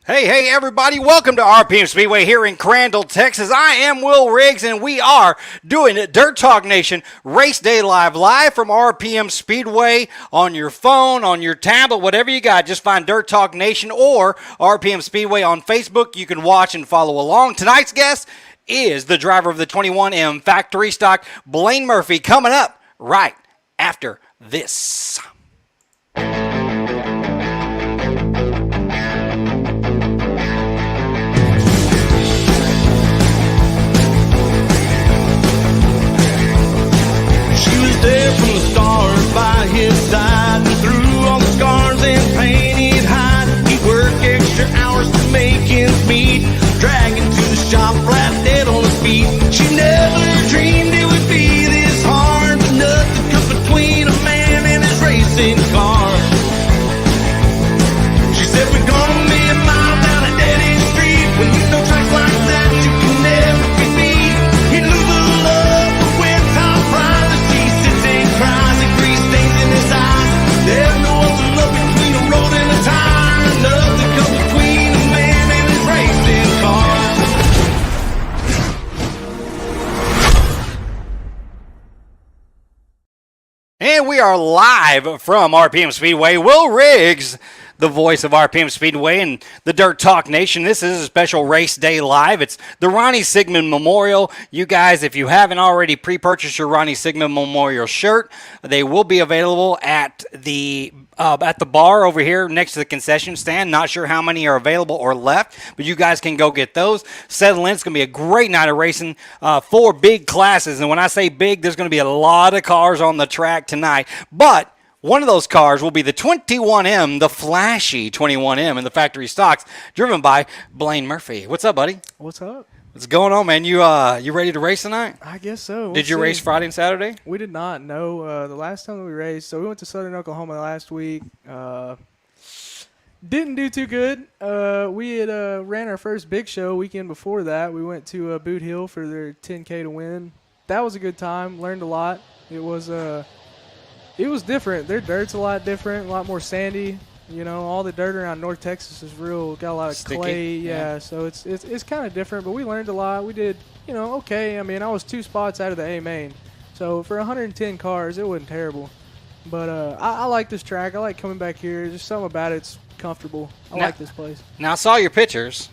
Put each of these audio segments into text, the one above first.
Hey, everybody, welcome to RPM Speedway here in Crandall, Texas. I am Will Riggs, and we are doing Dirt Talk Nation Race Day live from RPM Speedway on your phone, on your tablet, whatever you got. Just find Dirt Talk Nation or RPM Speedway on Facebook. You can watch and follow along. Tonight's guest is the driver of the 21M factory stock, Blaine Murphy, coming up right after this. There from the start by his side, and through all the scars and pain he'd hide, he'd work extra hours to make ends meet, dragging to the shop flat dead on his feet. She never dreamed it would be this hard, but nothing comes between a man and his racing car. She said we're gonna be a mile down a dead-end street. When you know tracks like that, you can never be beat. He'd lose the love, but when time flies, cries and grease stains in his eyes. There's no other love between a road and a tire. Nothing comes between a man and his racing car. And we are live from RPM Speedway. Will Riggs, the voice of RPM Speedway and the Dirt Talk Nation. This is a special race day live. It's the Ronny Sigman Memorial. You guys, if you haven't already pre-purchased your Ronny Sigman Memorial shirt, they will be available at the bar over here next to the concession stand. Not sure how many are available or left, but you guys can go get those. Settle in. It's going to be a great night of racing. 4 big classes, and when I say big, there's going to be a lot of cars on the track tonight. But one of those cars will be the 21M, the flashy 21M in the factory stocks, driven by Blaine Murphy. What's up, buddy? What's up? What's going on, man? You ready to race tonight? I guess so. Did you race Friday and Saturday? We did not. No. The last time that we raced, so we went to Southern Oklahoma last week. Didn't do too good. We had ran our first big show weekend before that. We went to Boot Hill for their 10K to win. That was a good time. Learned a lot. It was different. Their dirt's a lot different, a lot more sandy. You know, all the dirt around North Texas is got a lot of sticky. clay. Yeah, so it's kind of different, but we learned a lot. We did, okay. I mean, I was 2 spots out of the A main. So for 110 cars, it wasn't terrible. But I like this track. I like coming back here. There's something about it's comfortable. I like this place. Now, I saw your pictures.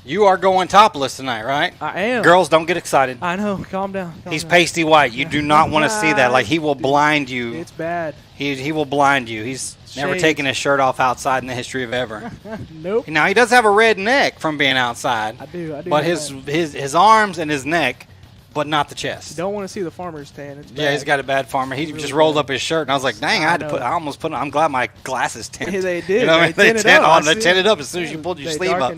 You are going topless tonight, right? I am. Girls, don't get excited. I know. Calm down. He's pasty white. You do not want to see that. Like, he will blind you. It's bad. He will blind you. He's never taken his shirt off outside in the history of ever. Nope. Now, he does have a red neck from being outside. I do. But his arms and his neck, but not the chest. You don't want to see the farmer's tan. It's bad. Yeah, he's got a bad farmer. He really just rolled up his shirt, and I was like, dang, I almost put it. I'm glad my glasses tint. Yeah, they did. You know what I mean? They tinted up as soon as you pulled your sleeve up.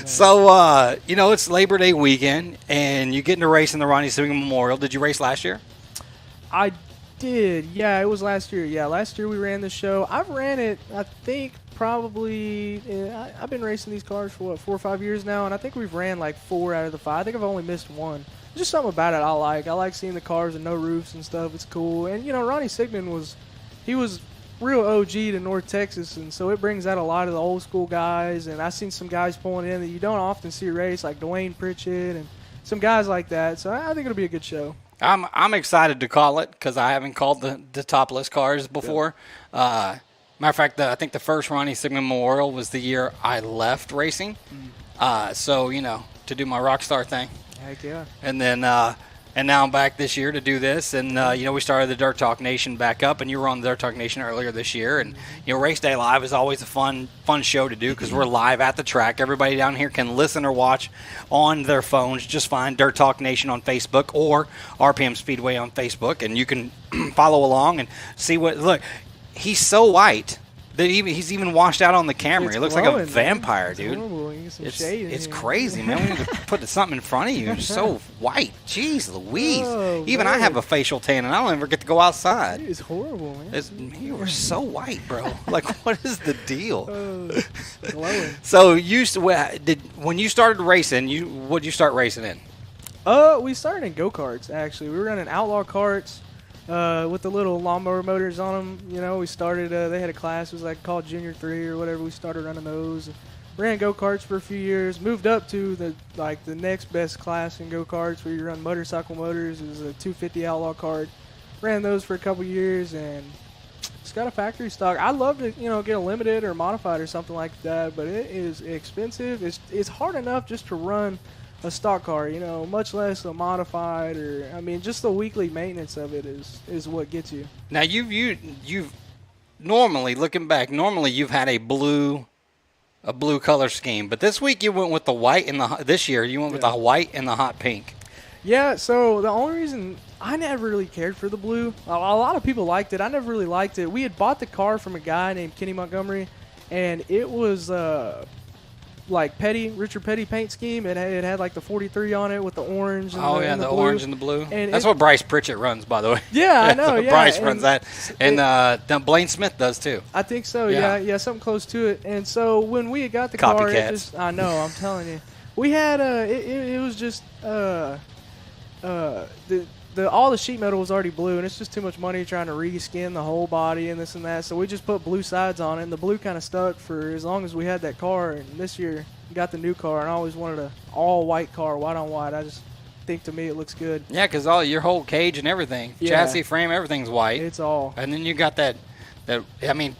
So, it's Labor Day weekend, and you get into racing the Ronny Sigman Memorial. Did you race last year? I did. Yeah, it was last year. Yeah, last year we ran the show. I've ran it, I think, probably I've been racing these cars for, 4 or 5 years now, and I think we've ran like 4 out of the 5. I think I've only missed 1. There's just something about it I like. I like seeing the cars and no roofs and stuff. It's cool. And, Ronny Sigman was real OG to North Texas, and so it brings out a lot of the old school guys. And I've seen some guys pulling in that you don't often see race, like Dwayne Pritchett and some guys like that. So I think it'll be a good show. I'm excited to call it because I haven't called the topless cars before. Matter of fact, I think the first Ronny Sigman Memorial was the year I left racing. So, to do my rock star thing. Heck yeah. And then and now I'm back this year to do this. And, we started the Dirt Talk Nation back up, and you were on the Dirt Talk Nation earlier this year. And, Race Day Live is always a fun show to do because we're live at the track. Everybody down here can listen or watch on their phones. Just find Dirt Talk Nation on Facebook or RPM Speedway on Facebook, and you can follow along and see what – look, he's so white that he's even washed out on the camera. He looks like a vampire, dude. It's crazy, man. We need to put something in front of you. You're so white. Jeez Louise. Oh, even man. I have a facial tan, and I don't ever get to go outside. It's horrible, man. You were so white, bro. Like, what is the deal? Glowing. So, when you started racing, what'd you start racing in? We started in go-karts, actually. We were running outlaw carts. with the little lawnmower motors on them. You know, we started. They had a class. It was like called Junior 3 or whatever. We started running those. Ran go-karts for a few years. Moved up to the next best class in go-karts, where you run motorcycle motors. It was a 250 Outlaw kart. Ran those for a couple years, and it's got a factory stock. I'd love to, get a limited or modified or something like that, but it is expensive. It's hard enough just to run a stock car, much less a modified, or just the weekly maintenance of it is what gets you. Now you've normally, looking back, you've had a blue color scheme, but this week you went with the white and this year you went with the white and the hot pink. Yeah, so the only reason I never really cared for the blue, a lot of people liked it. I never really liked it. We had bought the car from a guy named Kenny Montgomery, and it was Richard Petty paint scheme. It had like the 43 on it with the orange. And the blue. Orange and the blue. And that's what Bryce Pritchett runs, by the way. Yeah, I know. Yeah, Bryce runs that, and Blaine Smith does too. I think so. Yeah, something close to it. And so when we had got the car, I know. I'm telling you, we had it was just all the sheet metal was already blue, and it's just too much money trying to reskin the whole body and this and that. So we just put blue sides on it, and the blue kind of stuck for as long as we had that car. And this year, we got the new car, and I always wanted an all-white car, white on white. I just think to me it looks good. Yeah, because your whole cage and everything, chassis, frame, everything's white. It's all. And then you got that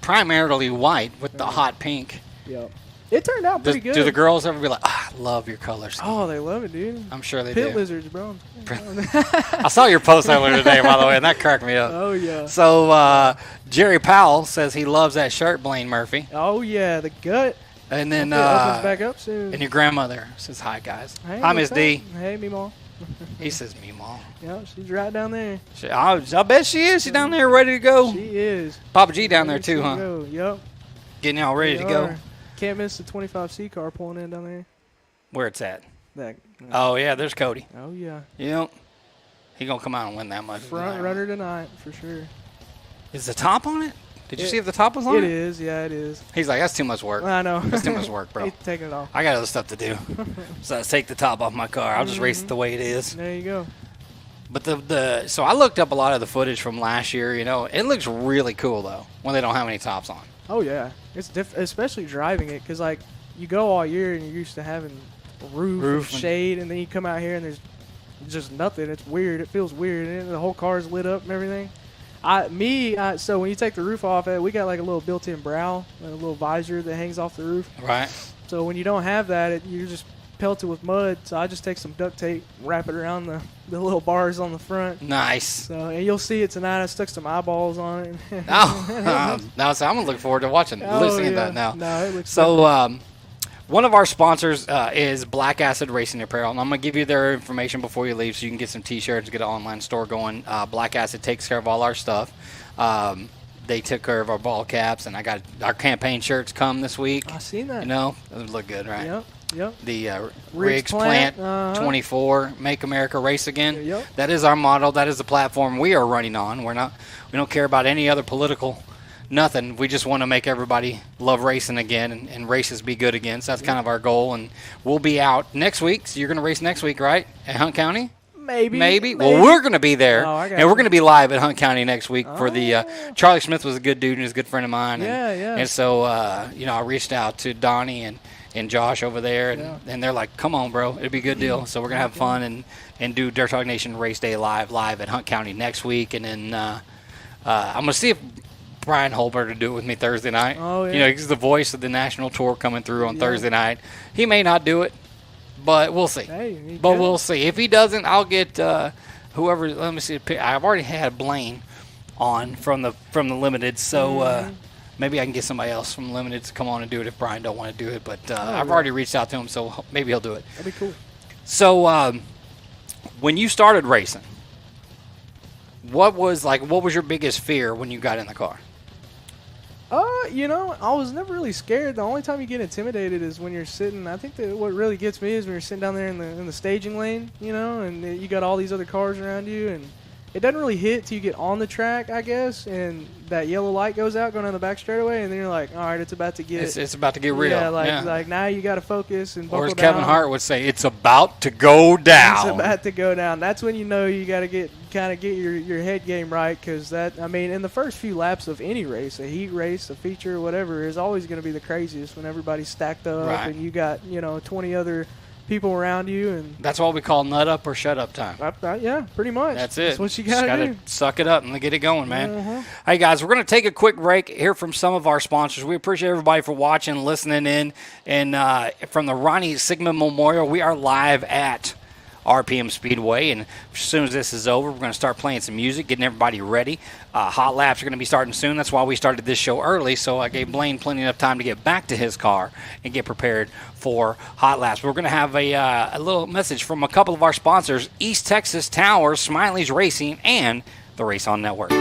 primarily white with the hot pink. Yep. It turned out pretty good. Do the girls ever be like, I love your color scheme? Oh, they love it, dude. I'm sure they do. Pit lizards, bro. I saw your post earlier today, by the way, and that cracked me up. Oh, yeah. So Jerry Powell says he loves that shirt, Blaine Murphy. Oh, yeah, the gut. And then opens back up soon. And your grandmother says, hi, guys. Hey, hi, Miss D. Hey, Meemaw. He says, Meemaw. Yeah, she's right down there. I bet she is. She's down there ready to go. She is. Papa G down there, too, huh? Go. Yep. Getting y'all ready to go. Can't miss the 25C car pulling in down there. Where it's at? That. Oh, yeah, there's Cody. Oh, yeah. Yep. He going to come out and win that much. Front runner tonight, for sure. Is the top on it? Did you see if the top was on it? It is, yeah, it is. He's like, that's too much work. I know. That's too much work, bro. He's taking it off. I got other stuff to do. So let's take the top off my car. I'll just race it the way it is. There you go. But so I looked up a lot of the footage from last year. It looks really cool though when they don't have any tops on. Oh yeah, it's especially driving it, because like you go all year and you're used to having a roof and shade, and then you come out here and there's just nothing. It's weird. It feels weird, and the whole car's lit up and everything. So when you take the roof off, we got like a little built-in brow, a little visor that hangs off the roof. Right. So when you don't have that, you're just pelted with mud. So I just take some duct tape, wrap it around the little bars on the front. Nice. So and you'll see it tonight. I stuck some eyeballs on it. So I'm gonna look forward to listening to that now. No, it looks so. One of our sponsors is Black Acid Racing Apparel, and I'm going to give you their information before you leave so you can get some T-shirts, get an online store going. Black Acid takes care of all our stuff. They took care of our ball caps, and I got our campaign shirts come this week. I've seen that. Those look good, right? Yep. The Riggs Plant 24, Make America Race Again. Yep. That is our model. That is the platform we are running on. We don't care about any other political nothing. We just want to make everybody love racing again and races be good again. So that's kind of our goal. And we'll be out next week. So you're going to race next week, right? At Hunt County? Maybe. Well, we're going to be there. And we're going to be live at Hunt County next week for the Charlie Smith was a good dude and he's a good friend of mine. Yeah. And so, I reached out to Donnie and Josh over there. And they're like, come on, bro. It'll be a good deal. So we're going to have fun and do Dirt Talk Nation Race Day live at Hunt County next week. And then I'm going to see if Brian Holbert to do it with me Thursday night. Oh, yeah. He's the voice of the national tour coming through on Thursday night. He may not do it, but we'll see. We'll see. If he doesn't, I'll get whoever. Let me see. I've already had Blaine on from the limited, so maybe I can get somebody else from limited to come on and do it if Brian don't want to do it. But I've already reached out to him, so maybe he'll do it. That'd be cool. So when you started racing, what was your biggest fear when you got in the car? I was never really scared. The only time you get intimidated is when you're sitting. I think that what really gets me is when you're sitting down there in the staging lane, and you got all these other cars around you, and it doesn't really hit till you get on the track, I guess, and that yellow light goes out going down the back straightaway, and then you're like, all right, it's about to get It's about to get real. Yeah, like now you got to focus and buckle or as down. Kevin Hart would say, it's about to go down. It's about to go down. That's when you know you got to get your head game right, because in the first few laps of any race, a heat race, a feature, whatever, is always going to be the craziest when everybody's stacked up Right. and you got 20 other people around you, and That's what we call nut up or shut up time. yeah, pretty much. That's it. That's what you Just got to gotta do. suck it up and get it going, man. Mhm. Hey, guys, we're going to take a quick break, hear from some of our sponsors. We appreciate everybody for watching, listening in. And from the Ronny Sigman Memorial, we are live at RPM Speedway. And as soon as this is over, we're going to start playing some music, getting everybody ready. Hot laps are going to be starting soon. That's why we started this show early, so I gave Blaine plenty enough time to get back to his car and get prepared for hot laps. We're going to have a little message from a couple of our sponsors, East Texas Towers, Smiley's Racing, and the Race On Network.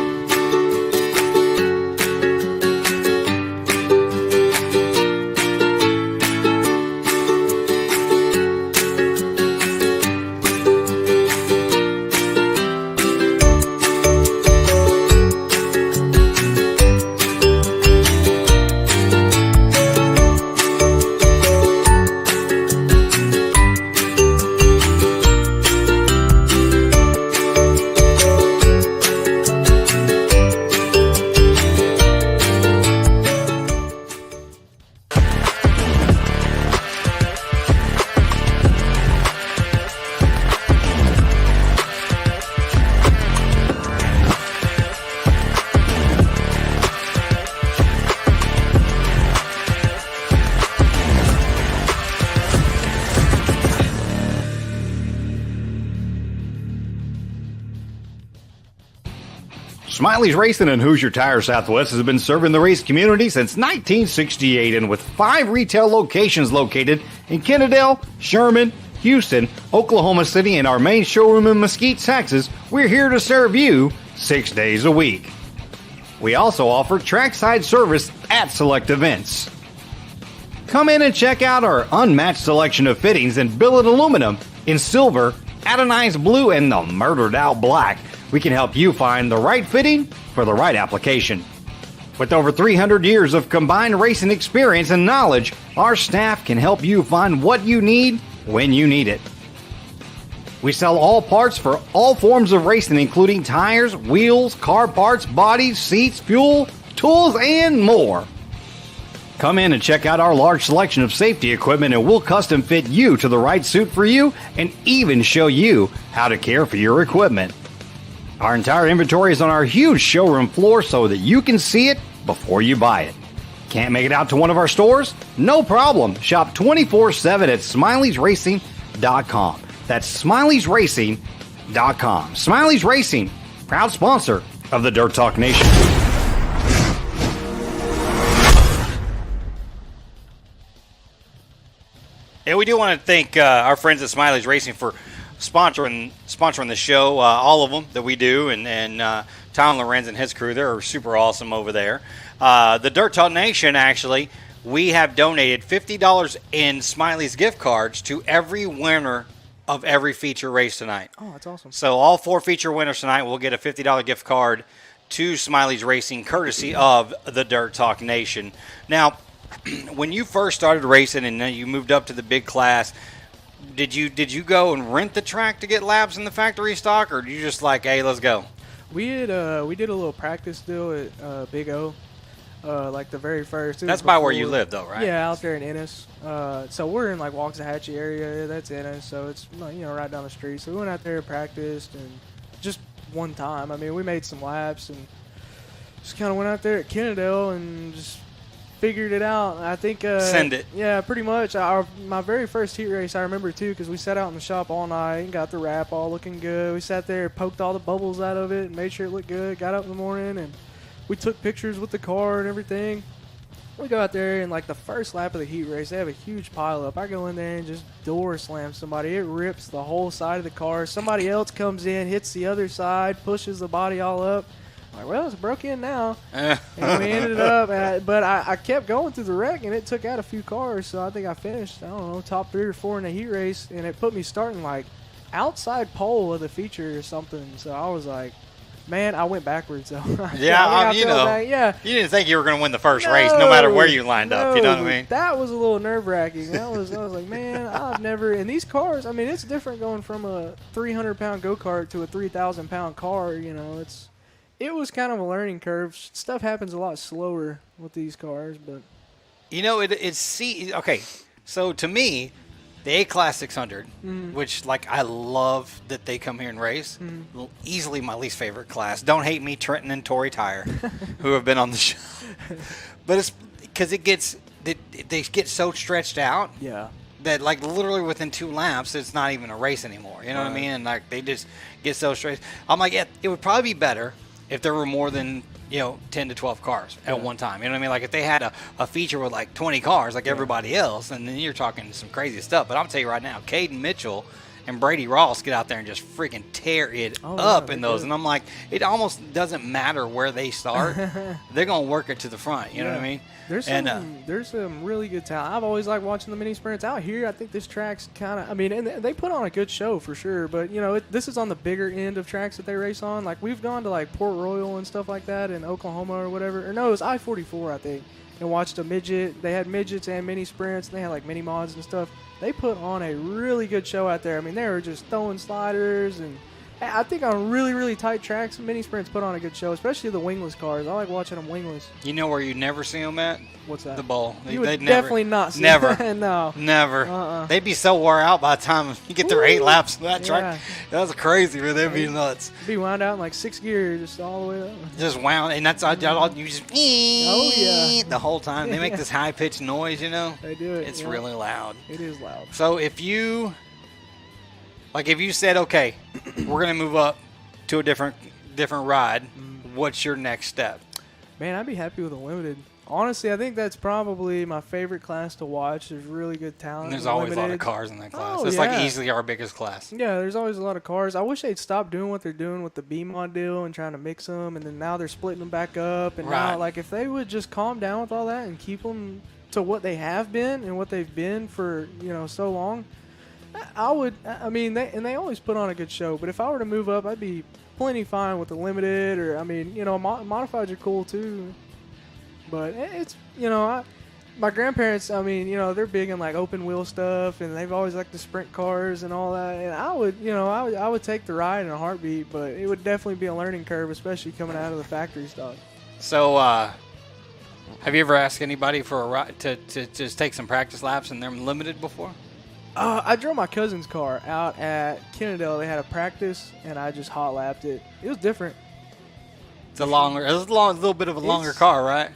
Smiley's Racing and Hoosier Tire Southwest has been serving the race community since 1968, and with 5 retail locations located in Kennedale, Sherman, Houston, Oklahoma City, and our main showroom in Mesquite, Texas, we're here to serve you 6 days a week. We also offer trackside service at select events. Come in and check out our unmatched selection of fittings in billet aluminum, in silver, atomized blue, and the murdered out black. We can help you find the right fitting for the right application. With over 300 years of combined racing experience and knowledge, our staff can help you find what you need when you need it. We sell all parts for all forms of racing, including tires, wheels, car parts, bodies, seats, fuel, tools, and more. Come in and check out our large selection of safety equipment, and we'll custom fit you to the right suit for you and even show you how to care for your equipment. Our entire inventory is on our huge showroom floor so that you can see it before you buy it. Can't make it out to one of our stores? No problem. Shop 24/7 at Smiley'sRacing.com. That's Smiley'sRacing.com. Smiley's Racing, proud sponsor of the Dirt Talk Nation. Yeah, we do want to thank our friends at Smiley's Racing for sponsoring the show, all of them that we do, and Tom Lorenz and his crew. They're super awesome over there. The Dirt Talk Nation, actually, we have donated $50 in Smiley's gift cards to every winner of every feature race tonight. Oh, that's awesome. So all 4 feature winners tonight will get a $50 gift card to Smiley's Racing, courtesy of the Dirt Talk Nation. Now, when you first started racing and then you moved up to the big class, did you go and rent the track to get laps in the factory stock, or did you just like, hey, let's go? We did a little practice deal at Big O, like the very first. That's by where you live, though, right? Yeah, out there in Ennis. So we're in like Waxahachie area. That's Ennis, so it's right down the street. So we went out there and practiced, and just one time. I mean, we made some laps and just kind of went out there at Kennedale and just figured it out. I think Send it. Yeah, pretty much. My very first heat race I remember too, because we sat out in the shop all night and got the wrap all looking good. We sat there, poked all the bubbles out of it, and made sure it looked good. Got up in the morning and we took pictures with the car and everything. We go out there and like the first lap of the heat race, they have a huge pile up. I go in there and just door slam somebody. It rips the whole side of the car. Somebody else comes in, hits the other side, pushes the body all up. Like, well, it's broke in now. And we ended up but I kept going through the wreck, and it took out a few cars, so I think I finished, I don't know, top 3 or 4 in the heat race, and it put me starting like outside pole of the feature or something. So I was like, man, I went backwards though. Yeah, you know, yeah. you didn't think you were going to win the first race, no matter where you lined up. You know what I No, mean? That was a little nerve-wracking. I was like, man, I've never. And these cars, I mean, it's different going from a 300-pound go-kart to a 3,000-pound car. You know, it was kind of a learning curve. Stuff happens a lot slower with these cars, but You know, okay. So to me, the A-Class 600, which like I love that they come here and race, easily my least favorite class. Don't hate me, Trenton and Tory Tire, who have been on the show. But it's because they get so stretched out. yeah. That like literally within 2 laps, it's not even a race anymore. You know what I mean? And like they just get so straight. I'm like, yeah, it would probably be better if there were more than 10 to 12 cars at one time. You know what I mean? Like if they had a feature with like 20 cars like everybody else, and then you're talking some crazy stuff. But I'm tell you right now, Caden Mitchell and Brady Ross get out there and just freaking tear it up in those. And I'm like, it almost doesn't matter where they start. They're going to work it to the front. You know what I mean? There's some really good talent. I've always liked watching the mini sprints out here. I think this track's kind of, I mean, and they put on a good show for sure. But, this is on the bigger end of tracks that they race on. Like, we've gone to, like, Port Royal and stuff like that in Oklahoma or whatever. Or, no, it was I-44, I think. And watched a midget. They had midgets and mini sprints. And they had, like, mini mods and stuff. They put on a really good show out there. I mean, they were just throwing sliders. And I think on really, really tight tracks, mini sprints put on a good show, especially the wingless cars. I like watching them wingless. You know where you never see them at? What's that? The bowl. You would definitely not see Never. that. No. Never. They'd be so wore out by the time you get their 8 laps of that track. That was crazy, man. They'd be nuts. Be wound out in like 6 gears, just all the way up. Just wound, and that's all you just the whole time. They make this high pitched noise, They do it. It's really loud. It is loud. So if you said, okay, we're gonna move up to a different ride, what's your next step? Man, I'd be happy with a limited. Honestly, I think that's probably my favorite class to watch. There's really good talent. And there's in always a lot of limited. cars in that class. Oh, It's yeah. like easily our biggest class. Yeah, there's always a lot of cars. I wish they'd stop doing what they're doing with the B-mod deal and trying to mix them, and then now they're splitting them back up. And Right. now, like, if they would just calm down with all that and keep them to what they have been and what they've been for, so long, I would. I mean, they always put on a good show. But if I were to move up, I'd be plenty fine with the limited, or I mean, modifieds are cool too. But it's my grandparents. I mean, they're big in like open wheel stuff, and they've always liked the sprint cars and all that. And I would take the ride in a heartbeat, but it would definitely be a learning curve, especially coming out of the factory stock. So, have you ever asked anybody for a ride to just take some practice laps in their limited before? I drove my cousin's car out at Kennedale. They had a practice, and I just hot lapped it. It was different. It's a little bit of a longer car, right?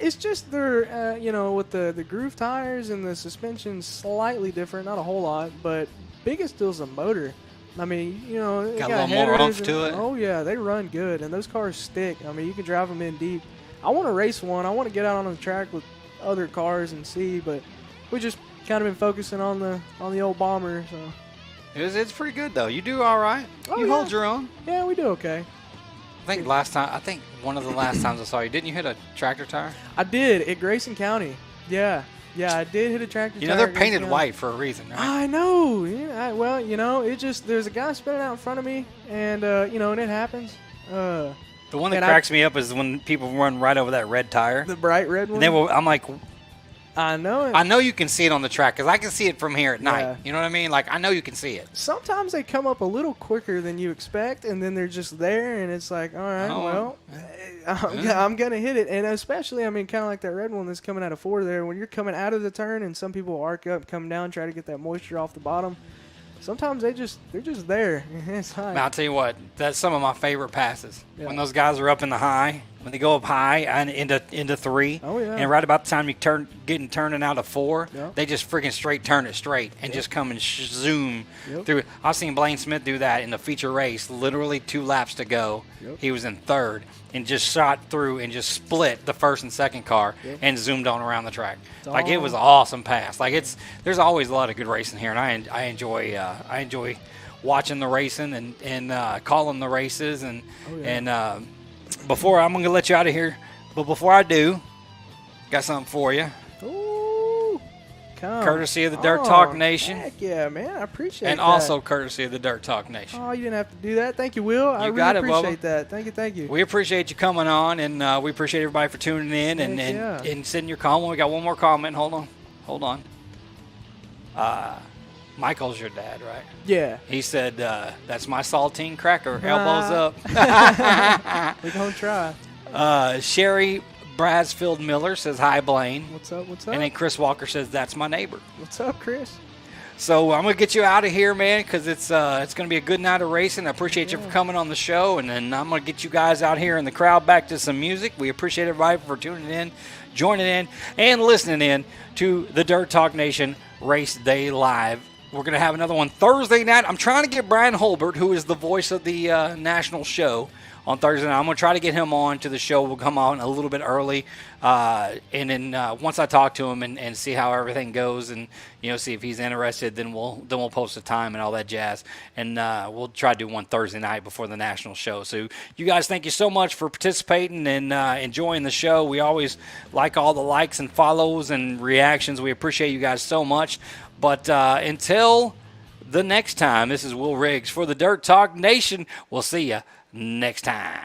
It's just they're, with the groove tires and the suspension slightly different, not a whole lot, but biggest deal's the motor. I mean, it Got got a little more headers oomph to it. Oh yeah, they run good, and those cars stick. I mean, you can drive them in deep. I want to race one. I want to get out on the track with other cars and see, but we just kind of been focusing on the old bomber. So It's pretty good though. You do all right. Oh, You yeah. hold your own. yeah, we do okay. I think one of the last times I saw you, didn't you hit a tractor tire? I did at Grayson County. Yeah, I did hit a tractor. You know tire they're at Grayson painted County. white for a reason, right? I know. Yeah, it just there's a guy spinning out in front of me, and and it happens. The one that and cracks me up is when people run right over that red tire. The bright red one. I'm like, I know it. I know you can see it on the track because I can see it from here at night. Yeah. You know what I mean? Like I know you can see it. Sometimes they come up a little quicker than you expect, and then they're just there, and it's like, all right, Oh, I'm gonna hit it. And especially, I mean, kind of like that red one that's coming out of 4 there. When you're coming out of the turn, and some people arc up, come down, try to get that moisture off the bottom. Sometimes they're just there. It's like, I'll tell you what, that's some of my favorite passes. Yeah. When those guys are up in the high, when they go up high and into 3, Oh, yeah. and right about the time you turning out of 4, Yeah. they just freaking turn it straight and just come and zoom Yep. through. I've seen Blaine Smith do that in the feature race. Literally 2 laps to go, Yep. he was in 3rd and just shot through and just split the first and second car Yep. and zoomed on around the track. It's Like it all- was an awesome pass. Like there's always a lot of good racing here, and I enjoy watching the racing and calling the races and Oh, yeah. before I'm gonna let you out of here, but before I do, got something for you. ooh, come. Courtesy of the Dirt Talk Oh, Nation. Heck yeah, man. I appreciate And that. also courtesy of the Dirt Talk Nation. Oh, you didn't have to do that. Thank you, Will. I You really got it, Bubba. appreciate that. Thank you, thank you. We appreciate you coming on, and we appreciate everybody for tuning in and, Heck yeah. and sending your comment. We got one more comment. Hold on. Michael's your dad, right? Yeah. He said, that's my saltine cracker. Elbows up. We're going to try. Sherry Brasfield Miller says, hi, Blaine. What's up? What's up? And then Chris Walker says, that's my neighbor. What's up, Chris? So I'm going to get you out of here, man, because it's going to be a good night of racing. I appreciate you for coming on the show, and then I'm going to get you guys out here in the crowd back to some music. We appreciate everybody for tuning in, joining in, and listening in to the Dirt Talk Nation Race Day Live. We're going to have another one Thursday night. I'm trying to get Brian Holbert, who is the voice of the national show, on Thursday night. I'm going to try to get him on to the show. We'll come on a little bit early. And then once I talk to him and see how everything goes and, see if he's interested, then we'll post the time and all that jazz. And we'll try to do one Thursday night before the national show. So you guys, thank you so much for participating and enjoying the show. We always like all the likes and follows and reactions. We appreciate you guys so much. But until the next time, this is Will Riggs for the Dirt Talk Nation. We'll see you next time.